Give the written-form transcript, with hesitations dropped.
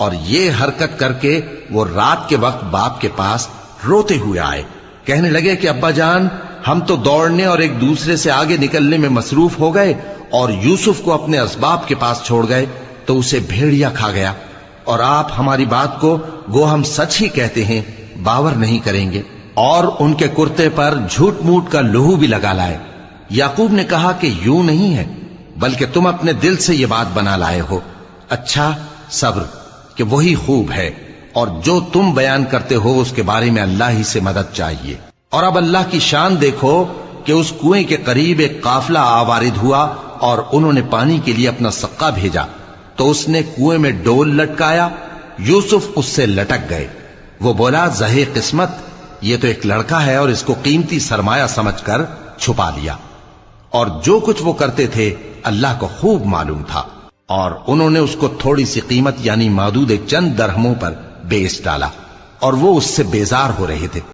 اور یہ حرکت کر کے وہ رات کے وقت باپ کے پاس روتے ہوئے آئے، کہنے لگے کہ ابا جان، ہم تو دوڑنے اور ایک دوسرے سے آگے نکلنے میں مصروف ہو گئے اور یوسف کو اپنے اسباب کے پاس چھوڑ گئے تو اسے بھیڑیا کھا گیا، اور آپ ہماری بات کو گو ہم سچ ہی کہتے ہیں باور نہیں کریں گے، اور ان کے کرتے پر جھوٹ موٹ کا لہو بھی لگا لائے۔ یعقوب نے کہا کہ یوں نہیں ہے، بلکہ تم اپنے دل سے یہ بات بنا لائے ہو۔ اچھا، صبر کہ وہی خوب ہے، اور جو تم بیان کرتے ہو اس کے بارے میں اللہ ہی سے مدد چاہیے۔ اور اب اللہ کی شان دیکھو کہ اس کنویں کے قریب ایک قافلہ آوارد ہوا اور انہوں نے پانی کے لیے اپنا سقا بھیجا، تو اس نے کنویں میں ڈول لٹکایا، یوسف اس سے لٹک گئے۔ وہ بولا، زہے قسمت، یہ تو ایک لڑکا ہے، اور اس کو قیمتی سرمایہ سمجھ کر چھپا لیا۔ اور جو کچھ وہ کرتے تھے اللہ کو خوب معلوم تھا، اور انہوں نے اس کو تھوڑی سی قیمت یعنی معدود چند درہموں پر بیچ ڈالا، اور وہ اس سے بیزار ہو رہے تھے۔